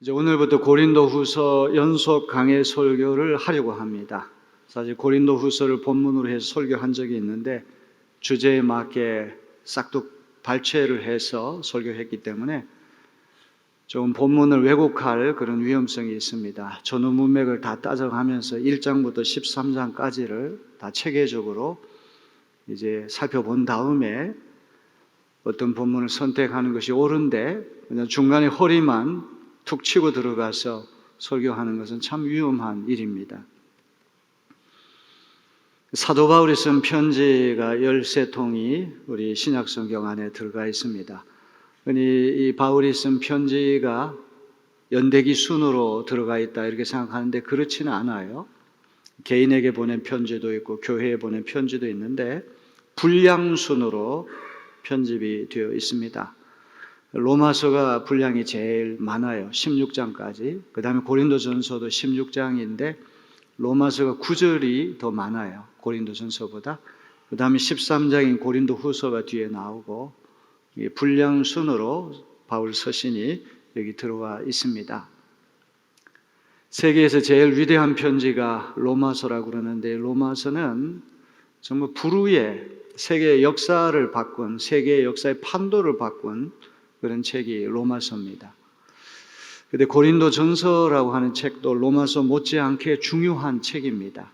이제 오늘부터 고린도후서 연속 강해 설교를 하려고 합니다. 사실 고린도후서를 본문으로 해서 설교한 적이 있는데 주제에 맞게 싹둑 발췌를 해서 설교했기 때문에 좀 본문을 왜곡할 그런 위험성이 있습니다. 전후 문맥을 다 따져가면서 1장부터 13장까지를 다 체계적으로 이제 살펴본 다음에 어떤 본문을 선택하는 것이 옳은데 그냥 중간에 허리만 툭 치고 들어가서 설교하는 것은 참 위험한 일입니다. 사도 바울이 쓴 편지가 13통이 우리 신약성경 안에 들어가 있습니다. 흔히 이 바울이 쓴 편지가 연대기 순으로 들어가 있다 이렇게 생각하는데 그렇지는 않아요. 개인에게 보낸 편지도 있고 교회에 보낸 편지도 있는데 분량 순으로 편집이 되어 있습니다. 로마서가 분량이 제일 많아요. 16장까지. 그 다음에 고린도전서도 16장인데 로마서가 9절이 더 많아요. 고린도전서보다. 그 다음에 13장인 고린도후서가 뒤에 나오고 분량 순으로 바울 서신이 여기 들어와 있습니다. 세계에서 제일 위대한 편지가 로마서라고 그러는데 그러서는 정말 불후의 세계의 역사를 바꾼, 세계의 역사의 판도를 바꾼 그런 책이 로마서입니다. 그런데 고린도전서라고 하는 책도 로마서 못지않게 중요한 책입니다.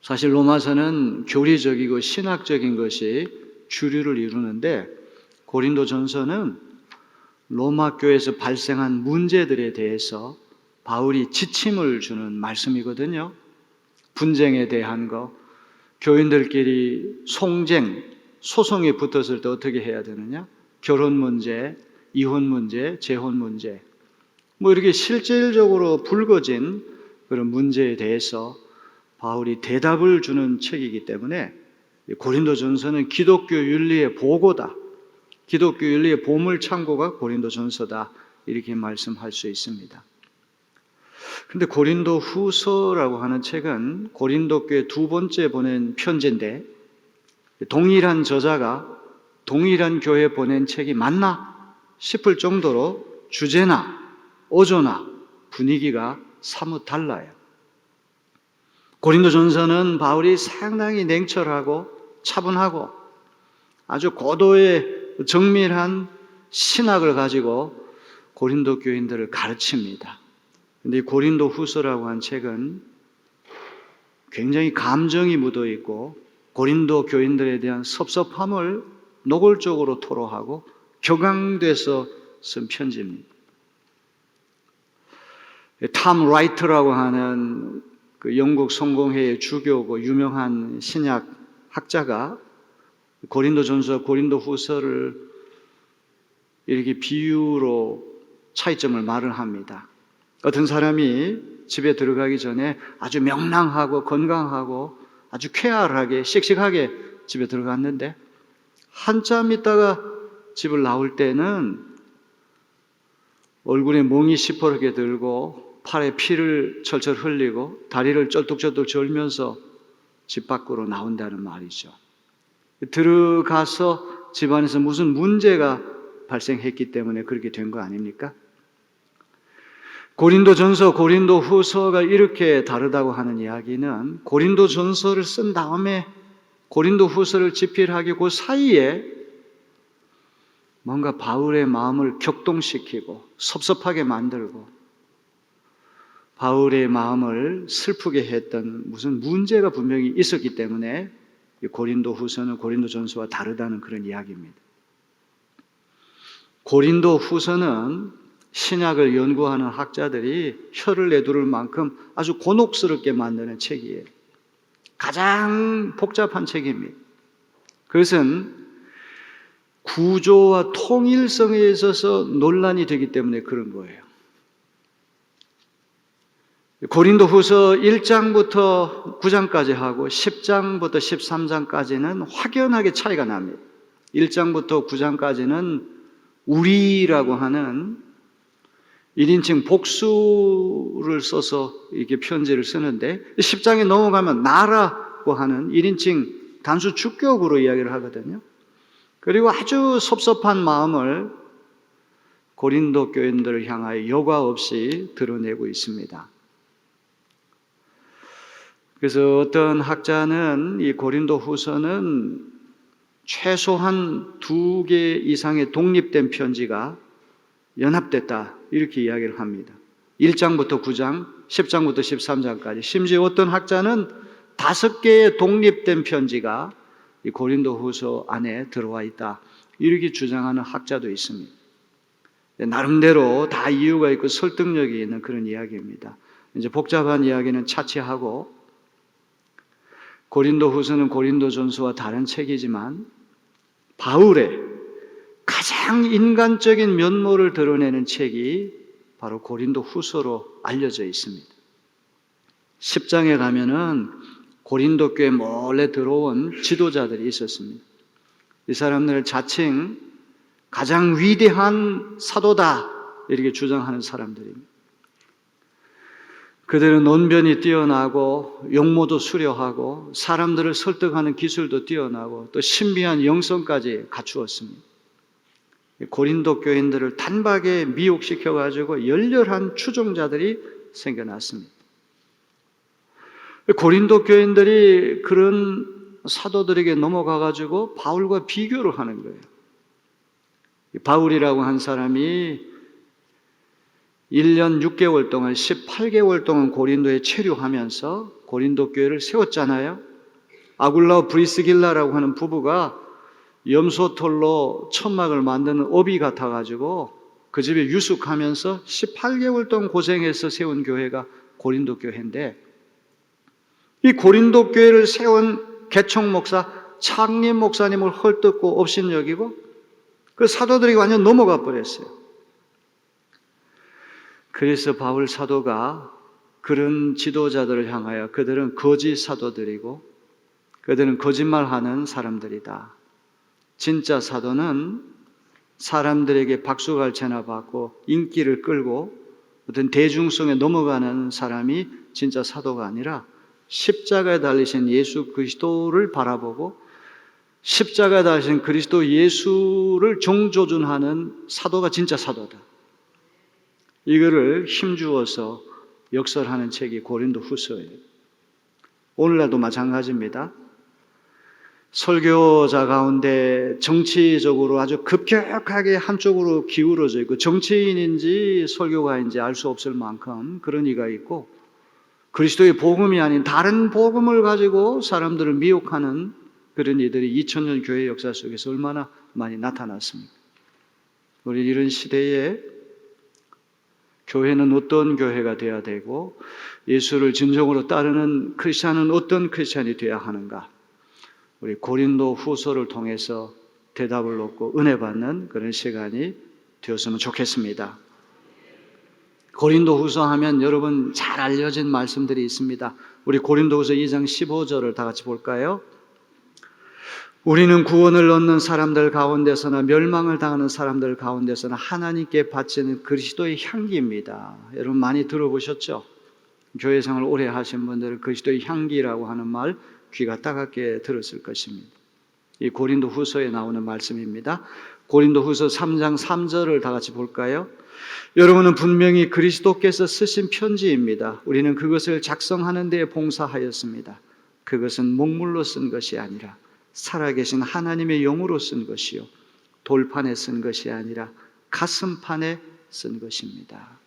사실 로마서는 교리적이고 신학적인 것이 주류를 이루는데 고린도전서는 로마 교회에서 발생한 문제들에 대해서 바울이 지침을 주는 말씀이거든요. 분쟁에 대한 거, 교인들끼리 송쟁, 소송이 붙었을 때 어떻게 해야 되느냐? 결혼 문제, 이혼 문제, 재혼 문제 이렇게 실질적으로 불거진 그런 문제에 대해서 바울이 대답을 주는 책이기 때문에 고린도전서는 기독교 윤리의 보고다. 기독교 윤리의 보물창고가 고린도전서다. 이렇게 말씀할 수 있습니다. 그런데 고린도후서라고 하는 책은 고린도 교회 두 번째 보낸 편지인데 동일한 저자가 동일한 교회에 보낸 책이 맞나 싶을 정도로 주제나 어조나 분위기가 사뭇 달라요. 고린도전서는 바울이 상당히 냉철하고 차분하고 아주 고도의 정밀한 신학을 가지고 고린도 교인들을 가르칩니다. 그런데 이 고린도후서라고 한 책은 굉장히 감정이 묻어 있고 고린도 교인들에 대한 섭섭함을 노골적으로 토로하고 격앙돼서 쓴 편지입니다. 탐 라이트라고 하는 그 영국 성공회의 주교고 유명한 신약 학자가 고린도전서, 고린도후서를 이렇게 비유로 차이점을 말을 합니다. 어떤 사람이 집에 들어가기 전에 아주 명랑하고 건강하고 아주 쾌활하게 씩씩하게 집에 들어갔는데 한참 있다가 집을 나올 때는 얼굴에 멍이 시퍼렇게 들고 팔에 피를 철철 흘리고 다리를 쩔뚝쩔뚝 절면서 집 밖으로 나온다는 말이죠. 들어가서 집안에서 무슨 문제가 발생했기 때문에 그렇게 된 거 아닙니까? 고린도전서, 고린도후서가 이렇게 다르다고 하는 이야기는 고린도전서를 쓴 다음에 고린도후서를 집필하기 그 사이에 뭔가 바울의 마음을 격동시키고 섭섭하게 만들고 바울의 마음을 슬프게 했던 무슨 문제가 분명히 있었기 때문에 고린도후서는 고린도전서와 다르다는 그런 이야기입니다. 고린도후서는 신약을 연구하는 학자들이 혀를 내두를 만큼 아주 곤혹스럽게 만드는 책이에요. 가장 복잡한 책입니다. 그것은 구조와 통일성에 있어서 논란이 되기 때문에 그런 거예요. 고린도후서 1장부터 9장까지 하고 10장부터 13장까지는 확연하게 차이가 납니다. 1장부터 9장까지는 우리라고 하는 1인칭 복수를 써서 이렇게 편지를 쓰는데 10장에 넘어가면 나라고 하는 1인칭 단수 주격으로 이야기를 하거든요. 그리고 아주 섭섭한 마음을 고린도 교인들을 향하여 여과 없이 드러내고 있습니다. 그래서 어떤 학자는 이 고린도 후서는 최소한 2개 이상의 독립된 편지가 연합됐다, 이렇게 이야기를 합니다. 1장부터 9장, 10장부터 13장까지, 심지어 어떤 학자는 5개의 독립된 편지가 이 고린도 후서 안에 들어와 있다, 이렇게 주장하는 학자도 있습니다. 나름대로 다 이유가 있고 설득력이 있는 그런 이야기입니다. 이제 복잡한 이야기는 차치하고, 고린도 후서는 고린도 전서와 다른 책이지만 바울의 가장 인간적인 면모를 드러내는 책이 바로 고린도 후서로 알려져 있습니다. 10장에 가면은 고린도 교회에 몰래 들어온 지도자들이 있었습니다. 이 사람들을 자칭 가장 위대한 사도다, 이렇게 주장하는 사람들입니다. 그들은 논변이 뛰어나고 용모도 수려하고 사람들을 설득하는 기술도 뛰어나고 또 신비한 영성까지 갖추었습니다. 고린도 교인들을 단박에 미혹시켜가지고 열렬한 추종자들이 생겨났습니다. 고린도 교인들이 그런 사도들에게 넘어가가지고 바울과 비교를 하는 거예요. 바울이라고 한 사람이 1년 6개월 동안 18개월 동안 고린도에 체류하면서 고린도 교회를 세웠잖아요. 아굴라와 브리스길라라고 하는 부부가 염소털로 천막을 만드는 업이 같아가지고 그 집에 유숙하면서 18개월 동안 고생해서 세운 교회가 고린도 교회인데, 이 고린도 교회를 세운 개척 목사 창립 목사님을 헐뜯고 업신여기고 그 사도들이 완전 넘어가 버렸어요. 그래서 바울 사도가 그런 지도자들을 향하여 그들은 거짓 사도들이고 그들은 거짓말하는 사람들이다, 진짜 사도는 사람들에게 박수갈채나 받고 인기를 끌고 어떤 대중성에 넘어가는 사람이 진짜 사도가 아니라 십자가에 달리신 예수 그리스도를 바라보고 십자가에 달리신 그리스도 예수를 정조준하는 사도가 진짜 사도다, 이거를 힘주어서 역설하는 책이 고린도 후서예요. 오늘날도 마찬가지입니다. 설교자 가운데 정치적으로 아주 급격하게 한쪽으로 기울어져 있고 정치인인지 설교가인지 알 수 없을 만큼 그런 이가 있고, 그리스도의 복음이 아닌 다른 복음을 가지고 사람들을 미혹하는 그런 이들이 2000년 교회 역사 속에서 얼마나 많이 나타났습니까? 우리 이런 시대에 교회는 어떤 교회가 되어야 되고 예수를 진정으로 따르는 크리스찬은 어떤 크리스찬이 되어야 하는가, 우리 고린도 후서를 통해서 대답을 얻고 은혜 받는 그런 시간이 되었으면 좋겠습니다. 고린도 후서 하면 여러분 잘 알려진 말씀들이 있습니다. 우리 고린도 후서 2장 15절을 다 같이 볼까요? 우리는 구원을 얻는 사람들 가운데서나 멸망을 당하는 사람들 가운데서나 하나님께 바치는 그리스도의 향기입니다. 여러분 많이 들어보셨죠? 교회 생활 오래 하신 분들은 그리스도의 향기라고 하는 말 귀가 따갑게 들었을 것입니다. 이 고린도 후서에 나오는 말씀입니다. 고린도 후서 3장 3절을 다 같이 볼까요? 여러분은 분명히 그리스도께서 쓰신 편지입니다. 우리는 그것을 작성하는 데 봉사하였습니다. 그것은 목물로 쓴 것이 아니라 살아계신 하나님의 영으로 쓴 것이요 돌판에 쓴 것이 아니라 가슴판에 쓴 것입니다.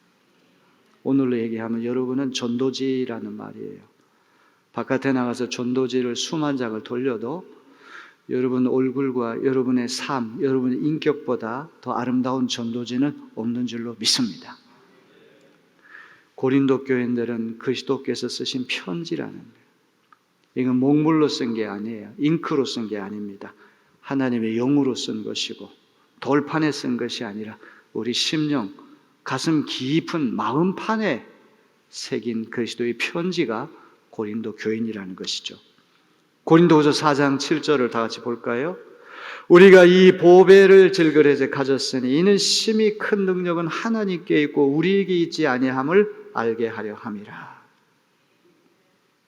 오늘로 얘기하면 여러분은 전도지라는 말이에요. 바깥에 나가서 전도지를 수만 장을 돌려도 여러분 얼굴과 여러분의 삶, 여러분의 인격보다 더 아름다운 전도지는 없는 줄로 믿습니다. 고린도 교인들은 그리스도께서 쓰신 편지라는 거예요. 이건 목물로 쓴 게 아니에요. 잉크로 쓴 게 아닙니다. 하나님의 영으로 쓴 것이고 돌판에 쓴 것이 아니라 우리 심령, 가슴 깊은 마음판에 새긴 그리스도의 편지가 고린도 교인이라는 것이죠. 고린도후서 4장 7절을 다 같이 볼까요? 우리가 이 보배를 질그릇에 가졌으니 이는 심히 큰 능력은 하나님께 있고 우리에게 있지 아니함을 알게 하려 함이라.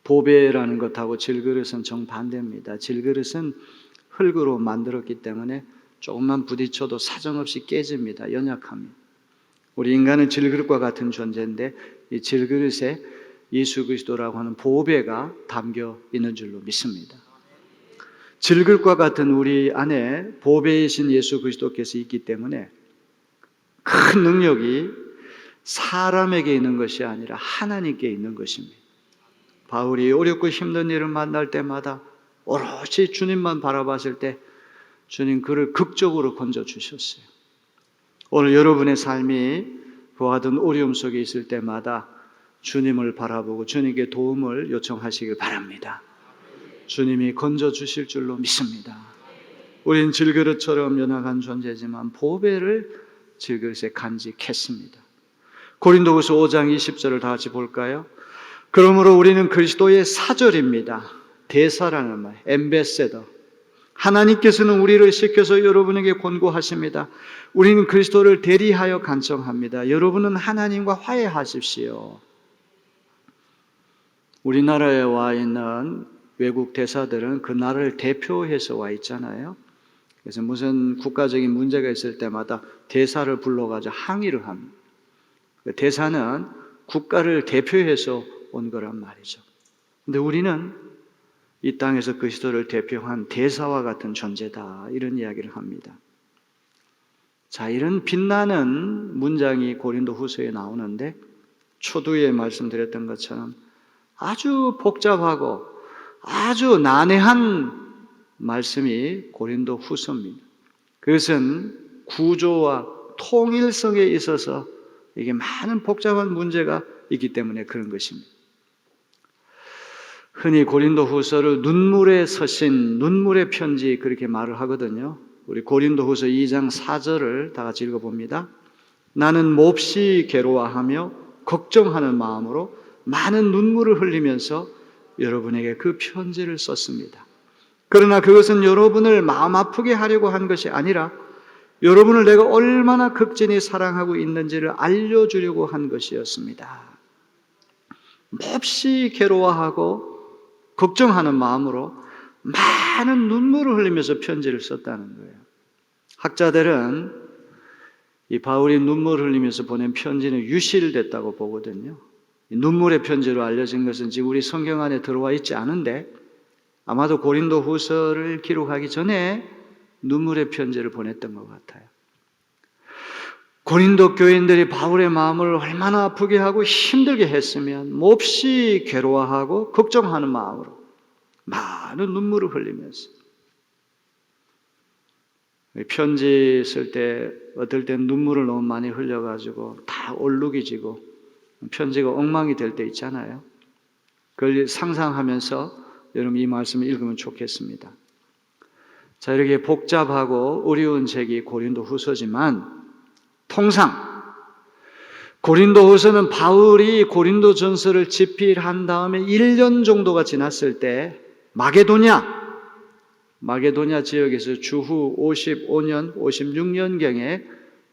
보배라는 것하고 질그릇은 정반대입니다. 질그릇은 흙으로 만들었기 때문에 조금만 부딪혀도 사정없이 깨집니다. 연약합니다. 우리 인간은 질그릇과 같은 존재인데 이 질그릇에 예수 그리스도라고 하는 보배가 담겨 있는 줄로 믿습니다. 질그릇과 같은 우리 안에 보배이신 예수 그리스도께서 있기 때문에 큰 능력이 사람에게 있는 것이 아니라 하나님께 있는 것입니다. 바울이 어렵고 힘든 일을 만날 때마다 오롯이 주님만 바라봤을 때 주님 그를 극적으로 건져주셨어요. 오늘 여러분의 삶이 그와 같은 어려움 속에 있을 때마다 주님을 바라보고 주님께 도움을 요청하시길 바랍니다. 주님이 건져주실 줄로 믿습니다. 우린 질그릇처럼 연약한 존재지만 보배를 질그릇에 간직했습니다. 고린도후서 5장 20절을 다 같이 볼까요? 그러므로 우리는 그리스도의 사절입니다. 대사라는 말, 엠베세더. 하나님께서는 우리를 시켜서 여러분에게 권고하십니다. 우리는 그리스도를 대리하여 간청합니다. 여러분은 하나님과 화해하십시오. 우리나라에 와 있는 외국 대사들은 그 나라를 대표해서 와 있잖아요. 그래서 무슨 국가적인 문제가 있을 때마다 대사를 불러가지고 항의를 합니다. 대사는 국가를 대표해서 온 거란 말이죠. 근데 우리는 이 땅에서 그리스도를 대표한 대사와 같은 존재다, 이런 이야기를 합니다. 자, 이런 빛나는 문장이 고린도 후서에 나오는데 초두에 말씀드렸던 것처럼 아주 복잡하고 아주 난해한 말씀이 고린도 후서입니다. 그것은 구조와 통일성에 있어서 이게 많은 복잡한 문제가 있기 때문에 그런 것입니다. 흔히 고린도 후서를 눈물에 서신 눈물의 편지 그렇게 말을 하거든요. 우리 고린도 후서 2장 4절을 다 같이 읽어봅니다. 나는 몹시 괴로워하며 걱정하는 마음으로 많은 눈물을 흘리면서 여러분에게 그 편지를 썼습니다. 그러나 그것은 여러분을 마음 아프게 하려고 한 것이 아니라 여러분을 내가 얼마나 극진히 사랑하고 있는지를 알려주려고 한 것이었습니다. 몹시 괴로워하고 걱정하는 마음으로 많은 눈물을 흘리면서 편지를 썼다는 거예요. 학자들은 이 바울이 눈물을 흘리면서 보낸 편지는 유실됐다고 보거든요. 눈물의 편지로 알려진 것은 지금 우리 성경 안에 들어와 있지 않은데 아마도 고린도 후서를 기록하기 전에 눈물의 편지를 보냈던 것 같아요. 고린도 교인들이 바울의 마음을 얼마나 아프게 하고 힘들게 했으면 몹시 괴로워하고 걱정하는 마음으로 많은 눈물을 흘리면서 편지 쓸 때 어떨 땐 눈물을 너무 많이 흘려가지고 다 얼룩이 지고 편지가 엉망이 될 때 있잖아요. 그걸 상상하면서 여러분 이 말씀을 읽으면 좋겠습니다. 자, 이렇게 복잡하고 어려운 책이 고린도 후서지만 통상 고린도 후서는 바울이 고린도 전서를 집필한 다음에 1년 정도가 지났을 때 마게도냐 지역에서 주후 55년, 56년경에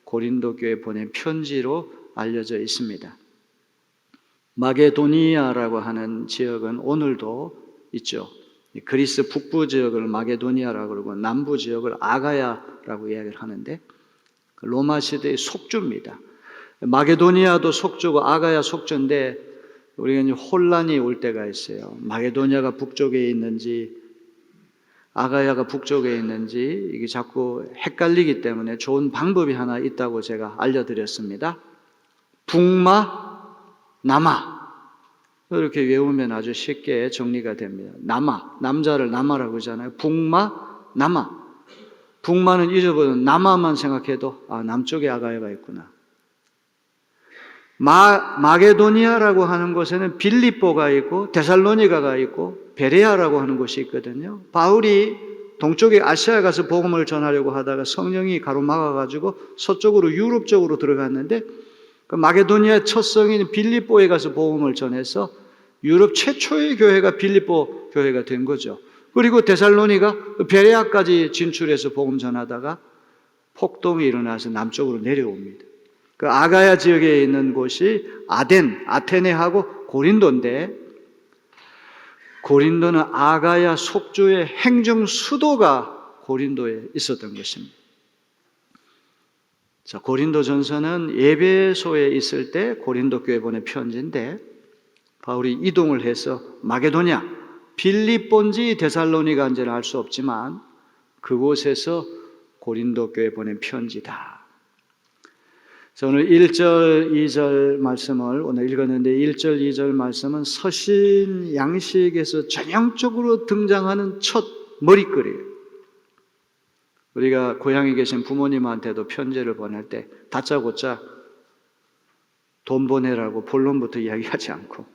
고린도 교회에 보낸 편지로 알려져 있습니다. 마게도니아라고 하는 지역은 오늘도 있죠. 그리스 북부 지역을 마게도니아라고 그러고 남부 지역을 아가야라고 이야기를 하는데 로마 시대의 속주입니다. 마게도니아도 속주고 아가야 속주인데 우리가 이제 혼란이 올 때가 있어요. 마게도니아가 북쪽에 있는지 아가야가 북쪽에 있는지 이게 자꾸 헷갈리기 때문에 좋은 방법이 하나 있다고 제가 알려드렸습니다. 북마, 남아 이렇게 외우면 아주 쉽게 정리가 됩니다. 남아, 남자를 남아라고 하잖아요. 북마, 남아. 북마는 잊어버리는 남아만 생각해도 남쪽에 아가야가 있구나. 마게도니아라고 하는 곳에는 빌립보가 있고 데살로니가가 있고 베레아라고 하는 곳이 있거든요. 바울이 동쪽에 아시아에 가서 복음을 전하려고 하다가 성령이 가로막아가지고 서쪽으로 유럽 쪽으로 들어갔는데 그 마게도니아 첫 성인 빌립보에 가서 복음을 전해서 유럽 최초의 교회가 빌립보 교회가 된 거죠. 그리고 데살로니가 베레아까지 진출해서 복음 전하다가 폭동이 일어나서 남쪽으로 내려옵니다. 그 아가야 지역에 있는 곳이 아테네하고 고린도인데 고린도는 아가야 속주의 행정 수도가 고린도에 있었던 것입니다. 자, 고린도전서는 예배소에 있을 때 고린도 교회 보낸 편지인데 바울이 이동을 해서 마게도냐, 빌립본지 데살로니가인지는 알 수 없지만 그곳에서 고린도 교회 보낸 편지다. 그래서 오늘 1절, 2절 말씀을 오늘 읽었는데 1절, 2절 말씀은 서신 양식에서 전형적으로 등장하는 첫 머릿글이에요. 우리가 고향에 계신 부모님한테도 편지를 보낼 때 다짜고짜 돈 보내라고 본론부터 이야기하지 않고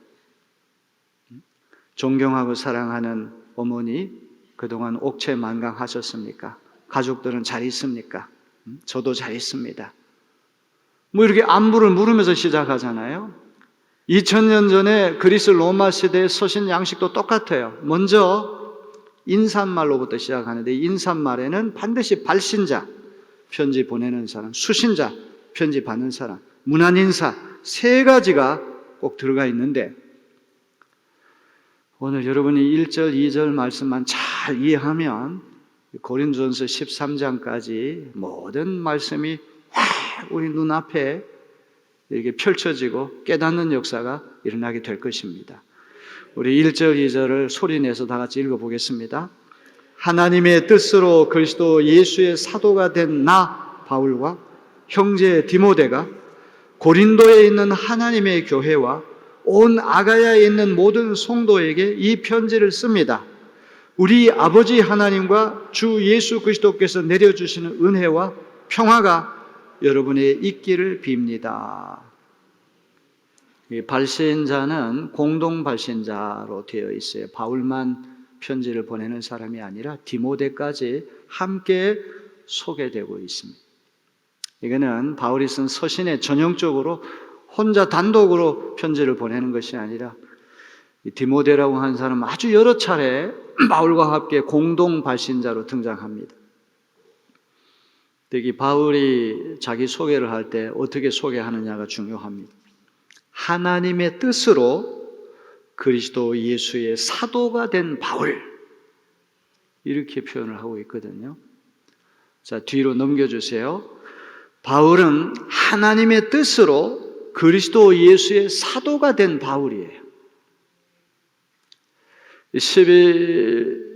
존경하고 사랑하는 어머니 그동안 옥체만강하셨습니까? 가족들은 잘 있습니까? 저도 잘 있습니다. 뭐 이렇게 안부를 물으면서 시작하잖아요. 2000년 전에 그리스 로마 시대의 서신 양식도 똑같아요. 먼저 인사말로부터 시작하는데 인사말에는 반드시 발신자, 편지 보내는 사람, 수신자, 편지 받는 사람, 문안인사 세 가지가 꼭 들어가 있는데 오늘 여러분이 1절, 2절 말씀만 잘 이해하면 고린도전서 13장까지 모든 말씀이 확 우리 눈앞에 이렇게 펼쳐지고 깨닫는 역사가 일어나게 될 것입니다. 우리 1절, 2절을 소리내서 다 같이 읽어보겠습니다. 하나님의 뜻으로 그리스도 예수의 사도가 된 나 바울과 형제 디모데가 고린도에 있는 하나님의 교회와 온 아가야에 있는 모든 성도에게 이 편지를 씁니다. 우리 아버지 하나님과 주 예수 그리스도께서 내려주시는 은혜와 평화가 여러분의 있기를 빕니다. 이 발신자는 공동 발신자로 되어 있어요. 바울만 편지를 보내는 사람이 아니라 디모데까지 함께 소개되고 있습니다. 이거는 바울이 쓴 서신에 전형적으로 혼자 단독으로 편지를 보내는 것이 아니라 디모데라고 하는 사람은 아주 여러 차례 바울과 함께 공동 발신자로 등장합니다. 여기 바울이 자기 소개를 할 때 어떻게 소개하느냐가 중요합니다. 하나님의 뜻으로 그리스도 예수의 사도가 된 바울 이렇게 표현을 하고 있거든요. 자, 뒤로 넘겨주세요. 바울은 하나님의 뜻으로 그리스도 예수의 사도가 된 바울이에요.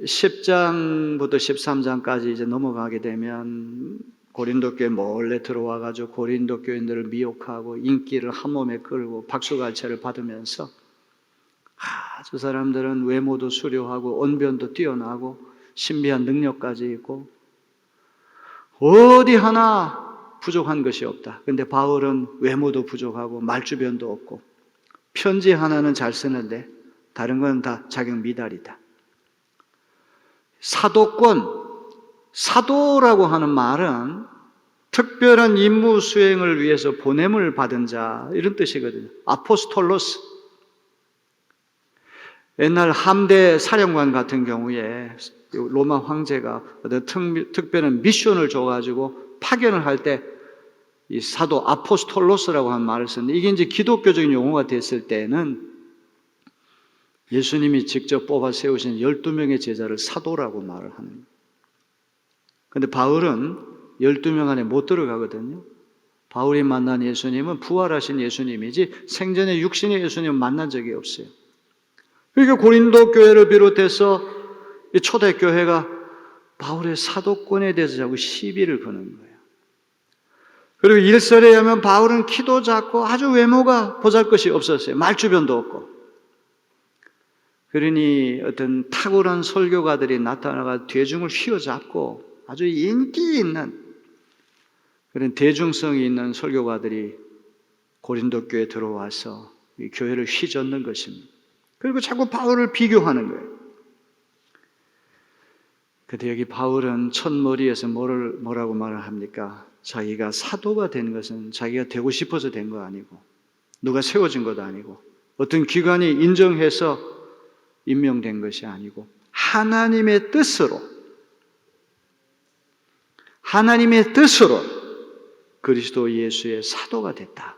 10장부터 13장까지 이제 넘어가게 되면 고린도 교회 몰래 들어와가지고 고린도 교인들을 미혹하고 인기를 한 몸에 끌고 박수갈채를 받으면서 저 사람들은 외모도 수려하고 언변도 뛰어나고 신비한 능력까지 있고 어디 하나 부족한 것이 없다. 근데 바울은 외모도 부족하고 말주변도 없고 편지 하나는 잘 쓰는데 다른 건 다 자격 미달이다. 사도권, 사도라고 하는 말은 특별한 임무 수행을 위해서 보냄을 받은 자 이런 뜻이거든요. 아포스톨로스. 옛날 함대 사령관 같은 경우에 로마 황제가 어떤 특별한 미션을 줘가지고 파견을 할 때 이 사도 아포스톨로스라고 하는 말을 썼는데 이게 이제 기독교적인 용어가 됐을 때는 예수님이 직접 뽑아 세우신 12명의 제자를 사도라고 말을 하는 거예요. 그런데 바울은 12명 안에 못 들어가거든요. 바울이 만난 예수님은 부활하신 예수님이지 생전에 육신의 예수님은 만난 적이 없어요. 그러니까 고린도 교회를 비롯해서 이 초대교회가 바울의 사도권에 대해서 자꾸 시비를 거는 거예요. 그리고 일설에 의하면 바울은 키도 작고 아주 외모가 보잘것이 없었어요. 말주변도 없고. 그러니 어떤 탁월한 설교가들이 나타나가 대중을 휘어잡고 아주 인기 있는 그런 대중성이 있는 설교가들이 고린도 교회에 들어와서 이 교회를 휘젓는 것입니다. 그리고 자꾸 바울을 비교하는 거예요. 근데 여기 바울은 첫머리에서 뭐라고 말을 합니까? 자기가 사도가 된 것은 자기가 되고 싶어서 된 거 아니고 누가 세워진 것도 아니고 어떤 기관이 인정해서 임명된 것이 아니고 하나님의 뜻으로 그리스도 예수의 사도가 됐다.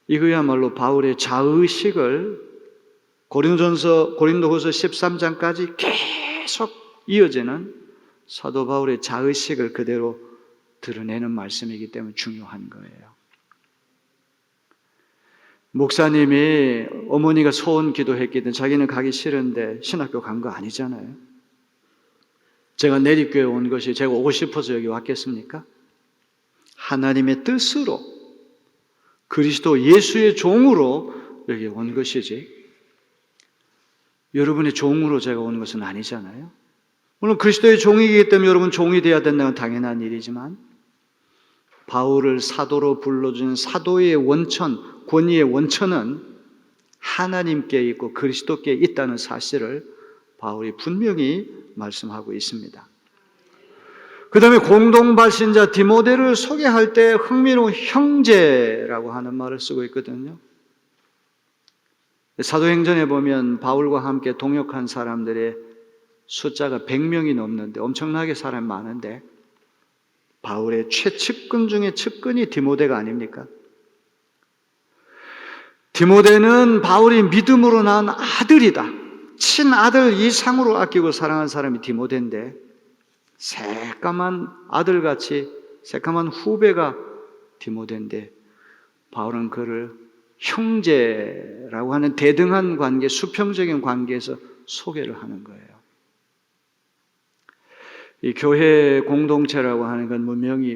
이거야말로 바울의 자의식을 고린도후서 13장까지 계속 이어지는 사도 바울의 자의식을 그대로 드러내는 말씀이기 때문에 중요한 거예요. 목사님이 어머니가 소원 기도했기든 자기는 가기 싫은데 신학교 간 거 아니잖아요. 제가 내립교회 온 것이 제가 오고 싶어서 여기 왔겠습니까? 하나님의 뜻으로 그리스도 예수의 종으로 여기 온 것이지 여러분의 종으로 제가 온 것은 아니잖아요. 물론 그리스도의 종이기 때문에 여러분 종이 되어야 된다는 당연한 일이지만 바울을 사도로 불러준 사도의 원천, 권위의 원천은 하나님께 있고 그리스도께 있다는 사실을 바울이 분명히 말씀하고 있습니다. 그 다음에 공동발신자 디모데를 소개할 때 흥미로운 형제라고 하는 말을 쓰고 있거든요. 사도행전에 보면 바울과 함께 동역한 사람들의 숫자가 100명이 넘는데 엄청나게 사람이 많은데 바울의 최측근 중에 측근이 디모데가 아닙니까? 디모데는 바울이 믿음으로 낳은 아들이다. 친아들 이상으로 아끼고 사랑한 사람이 디모데인데 새까만 아들같이 새까만 후배가 디모데인데 바울은 그를 형제라고 하는 대등한 관계, 수평적인 관계에서 소개를 하는 거예요. 이 교회 공동체라고 하는 건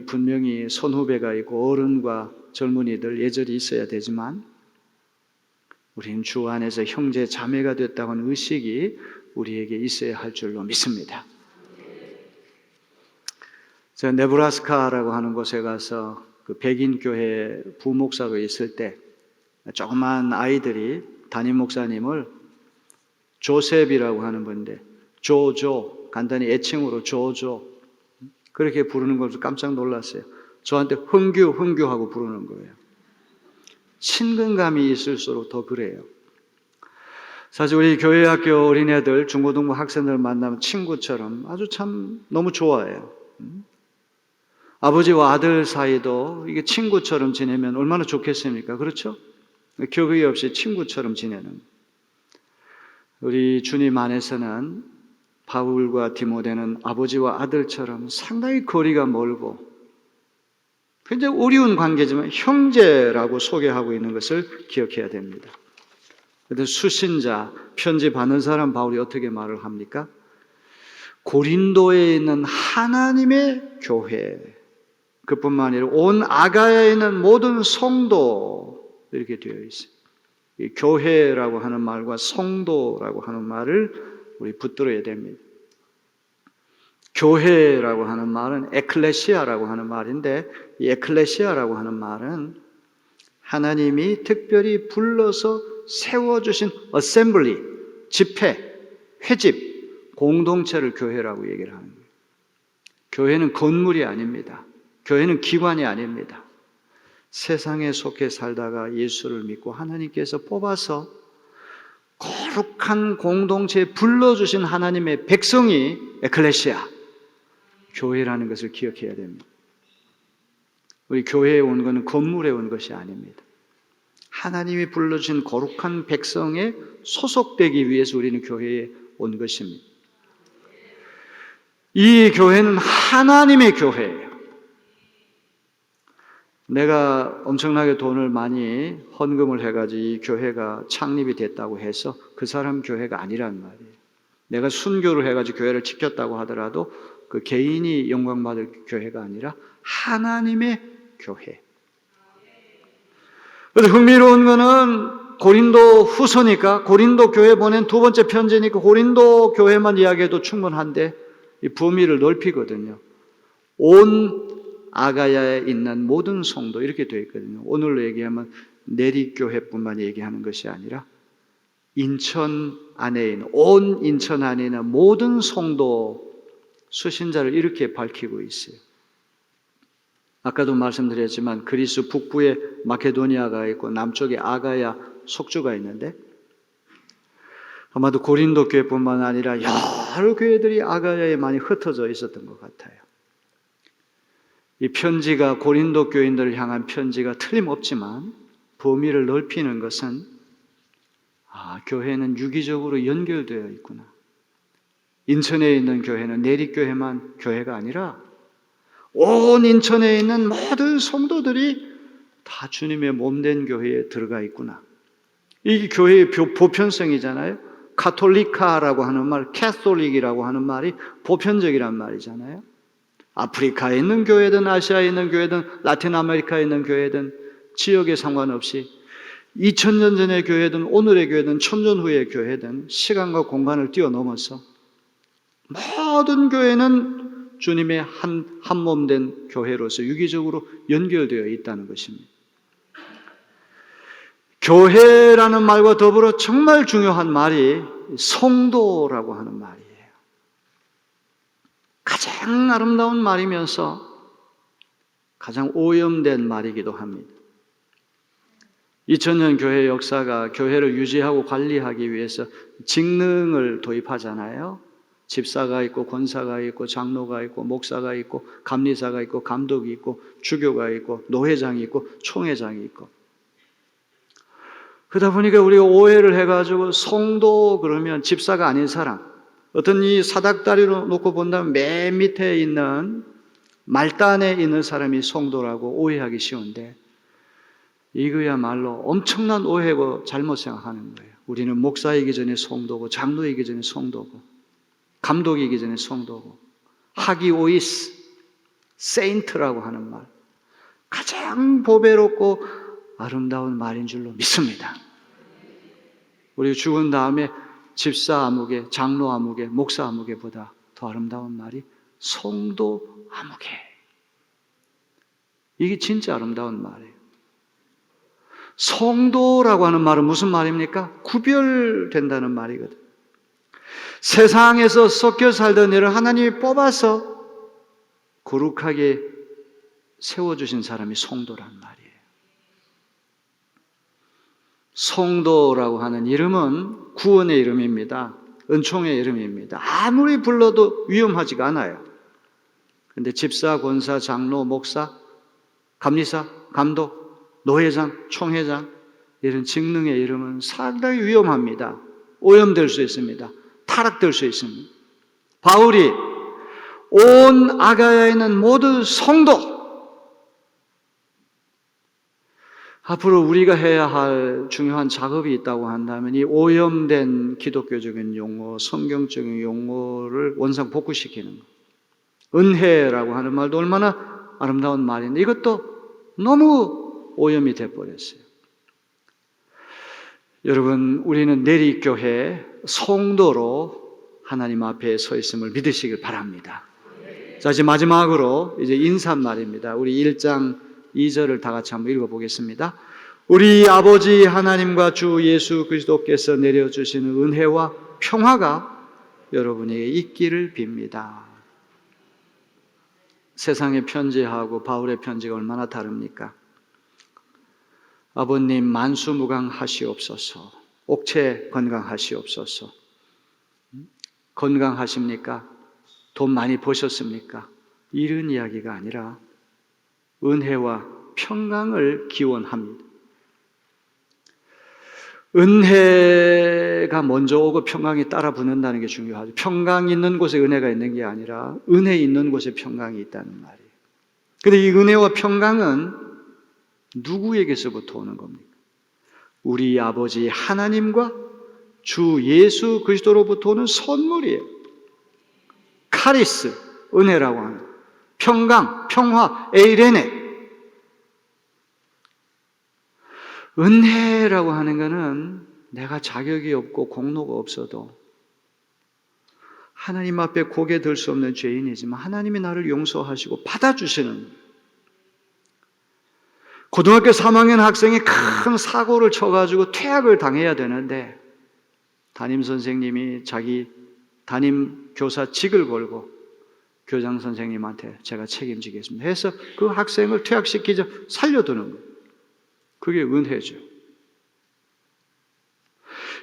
분명히 선후배가 있고 어른과 젊은이들 예절이 있어야 되지만 우리는 주 안에서 형제 자매가 됐다고 하는 의식이 우리에게 있어야 할 줄로 믿습니다. 제가 네브라스카라고 하는 곳에 가서 그 백인 교회 부목사로 있을 때 조그만 아이들이 담임 목사님을 조셉이라고 하는 분인데 조조 간단히 애칭으로 조조 그렇게 부르는 것을 깜짝 놀랐어요. 저한테 흥규하고 부르는 거예요. 친근감이 있을수록 더 그래요. 사실 우리 교회 학교 어린애들 중고등부 학생들 만나면 친구처럼 아주 참 너무 좋아해요. 아버지와 아들 사이도 이게 친구처럼 지내면 얼마나 좋겠습니까? 그렇죠? 격의 없이 친구처럼 지내는. 우리 주님 안에서는 바울과 디모데는 아버지와 아들처럼 상당히 거리가 멀고 굉장히 어려운 관계지만 형제라고 소개하고 있는 것을 기억해야 됩니다. 그런데 수신자, 편지 받는 사람 바울이 어떻게 말을 합니까? 고린도에 있는 하나님의 교회, 그뿐만 아니라 온 아가야에 있는 모든 성도 이렇게 되어 있어요. 이 교회라고 하는 말과 성도라고 하는 말을 우리 붙들어야 됩니다. 교회라고 하는 말은 에클레시아라고 하는 말인데 이 에클레시아라고 하는 말은 하나님이 특별히 불러서 세워주신 어셈블리, 집회, 회집, 공동체를 교회라고 얘기를 하는 거예요. 교회는 건물이 아닙니다. 교회는 기관이 아닙니다. 세상에 속해 살다가 예수를 믿고 하나님께서 뽑아서 거룩한 공동체에 불러주신 하나님의 백성이 에클레시아, 교회라는 것을 기억해야 됩니다. 우리 교회에 온 것은 건물에 온 것이 아닙니다. 하나님이 불러주신 거룩한 백성에 소속되기 위해서 우리는 교회에 온 것입니다. 이 교회는 하나님의 교회예요. 내가 엄청나게 돈을 많이 헌금을 해가지고 이 교회가 창립이 됐다고 해서 그 사람 교회가 아니란 말이에요. 내가 순교를 해가지고 교회를 지켰다고 하더라도 그 개인이 영광받을 교회가 아니라 하나님의 교회. 그런데 흥미로운 거는 고린도 후서니까 고린도 교회 보낸 두 번째 편지니까 고린도 교회만 이야기해도 충분한데 이 범위를 넓히거든요. 온 아가야에 있는 모든 성도 이렇게 되어 있거든요. 오늘로 얘기하면 내리교회뿐만 얘기하는 것이 아니라 인천 안에 있는 온 인천 안에 있는 모든 성도 수신자를 이렇게 밝히고 있어요. 아까도 말씀드렸지만 그리스 북부에 마케도니아가 있고 남쪽에 아가야 속주가 있는데 아마도 고린도 교회뿐만 아니라 여러 교회들이 아가야에 많이 흩어져 있었던 것 같아요. 이 편지가 고린도 교인들을 향한 편지가 틀림없지만 범위를 넓히는 것은 교회는 유기적으로 연결되어 있구나. 인천에 있는 교회는 내리교회만 교회가 아니라 온 인천에 있는 모든 성도들이 다 주님의 몸된 교회에 들어가 있구나. 이게 교회의 보편성이잖아요. 카톨리카라고 하는 말, 캐톨릭이라고 하는 말이 보편적이란 말이잖아요. 아프리카에 있는 교회든 아시아에 있는 교회든 라틴 아메리카에 있는 교회든 지역에 상관없이 2000년 전의 교회든 오늘의 교회든 천년 후의 교회든 시간과 공간을 뛰어넘어서 모든 교회는 주님의 한 몸된 교회로서 유기적으로 연결되어 있다는 것입니다. 교회라는 말과 더불어 정말 중요한 말이 성도라고 하는 말이에요. 가장 아름다운 말이면서 가장 오염된 말이기도 합니다. 2000년 교회 역사가 교회를 유지하고 관리하기 위해서 직능을 도입하잖아요. 집사가 있고 권사가 있고 장로가 있고 목사가 있고 감리사가 있고 감독이 있고 주교가 있고 노회장이 있고 총회장이 있고, 그러다 보니까 우리가 오해를 해가지고 성도 그러면 집사가 아닌 사람, 어떤 이 사닥다리로 놓고 본다면 맨 밑에 있는 말단에 있는 사람이 성도라고 오해하기 쉬운데, 이거야말로 엄청난 오해고 잘못 생각하는 거예요. 우리는 목사이기 전에 성도고 장로이기 전에 성도고 감독이기 전에 성도고, 하기오이스, 세인트라고 하는 말, 가장 보배롭고 아름다운 말인 줄로 믿습니다. 우리 죽은 다음에 집사 아무개, 장로 아무개, 목사 아무개보다 더 아름다운 말이 성도 아무개. 이게 진짜 아름다운 말이에요. 성도라고 하는 말은 무슨 말입니까? 구별된다는 말이거든. 세상에서 섞여 살던 일을 하나님이 뽑아서 거룩하게 세워주신 사람이 성도란 말이에요. 성도라고 하는 이름은 구원의 이름입니다. 은총의 이름입니다. 아무리 불러도 위험하지가 않아요. 그런데 집사, 권사, 장로, 목사, 감리사, 감독, 노회장, 총회장, 이런 직능의 이름은 상당히 위험합니다. 오염될 수 있습니다. 타락될 수 있습니다. 바울이 온 아가야에 있는 모든 성도, 앞으로 우리가 해야 할 중요한 작업이 있다고 한다면 이 오염된 기독교적인 용어, 성경적인 용어를 원상복구시키는 것. 은혜라고 하는 말도 얼마나 아름다운 말인데 이것도 너무 오염이 돼버렸어요. 여러분, 우리는 내리교회 성도로 하나님 앞에 서 있음을 믿으시길 바랍니다. 자, 이제 마지막으로 이제 인사말입니다. 우리 1장 2절을 다 같이 한번 읽어보겠습니다. 우리 아버지 하나님과 주 예수 그리스도께서 내려주시는 은혜와 평화가 여러분에게 있기를 빕니다. 세상의 편지하고 바울의 편지가 얼마나 다릅니까? 아버님 만수무강하시옵소서. 옥체 건강하시옵소서. 건강하십니까? 돈 많이 버셨습니까? 이런 이야기가 아니라 은혜와 평강을 기원합니다. 은혜가 먼저 오고 평강이 따라 붙는다는 게 중요하죠. 평강 있는 곳에 은혜가 있는 게 아니라 은혜 있는 곳에 평강이 있다는 말이에요. 그런데 이 은혜와 평강은 누구에게서부터 오는 겁니까? 우리 아버지 하나님과 주 예수 그리스도로부터 오는 선물이에요. 카리스, 은혜라고 하는 평강, 평화, 에이레네. 은혜라고 하는 것은 내가 자격이 없고 공로가 없어도 하나님 앞에 고개 들 수 없는 죄인이지만 하나님이 나를 용서하시고 받아주시는. 고등학교 3학년 학생이 큰 사고를 쳐가지고 퇴학을 당해야 되는데 담임선생님이 자기 담임교사직을 걸고 교장 선생님한테 제가 책임지겠습니다 해서 그 학생을 퇴학시키자 살려두는 거예요. 그게 은혜죠.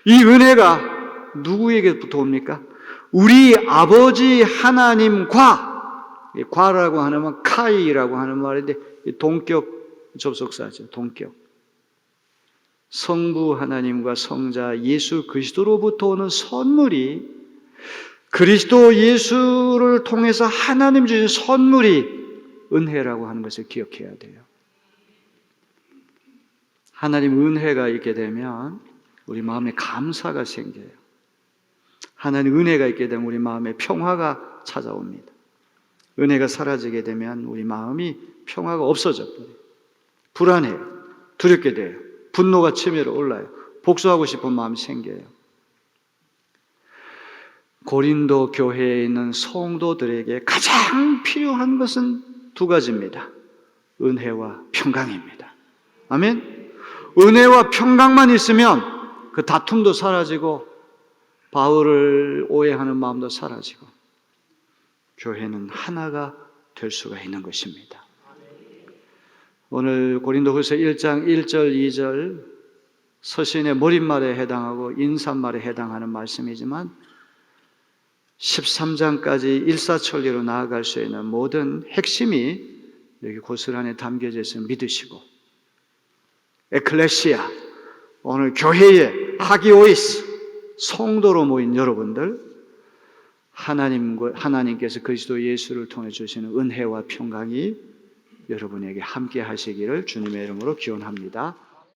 이 은혜가 누구에게부터 옵니까? 우리 아버지 하나님과, 과라고 하면 카이라고 하는 말인데 동격 접속사죠. 동격. 성부 하나님과 성자 예수 그리스도로부터 오는 선물이, 그리스도 예수를 통해서 하나님 주신 선물이 은혜라고 하는 것을 기억해야 돼요. 하나님 은혜가 있게 되면 우리 마음에 감사가 생겨요. 하나님 은혜가 있게 되면 우리 마음에 평화가 찾아옵니다. 은혜가 사라지게 되면 우리 마음이 평화가 없어져 버려요. 불안해요. 두렵게 돼요. 분노가 치밀어 올라요. 복수하고 싶은 마음이 생겨요. 고린도 교회에 있는 성도들에게 가장 필요한 것은 두 가지입니다. 은혜와 평강입니다. 아멘? 은혜와 평강만 있으면 그 다툼도 사라지고 바울을 오해하는 마음도 사라지고 교회는 하나가 될 수가 있는 것입니다. 오늘 고린도후서 1장 1절 2절 서신의 머릿말에 해당하고 인사말에 해당하는 말씀이지만 13장까지 일사천리로 나아갈 수 있는 모든 핵심이 여기 고스란히 담겨져 있음을 믿으시고 에클레시아, 오늘 교회의 하기오이스, 성도로 모인 여러분들, 하나님께서 그리스도 예수를 통해 주시는 은혜와 평강이 여러분에게 함께 하시기를 주님의 이름으로 기원합니다.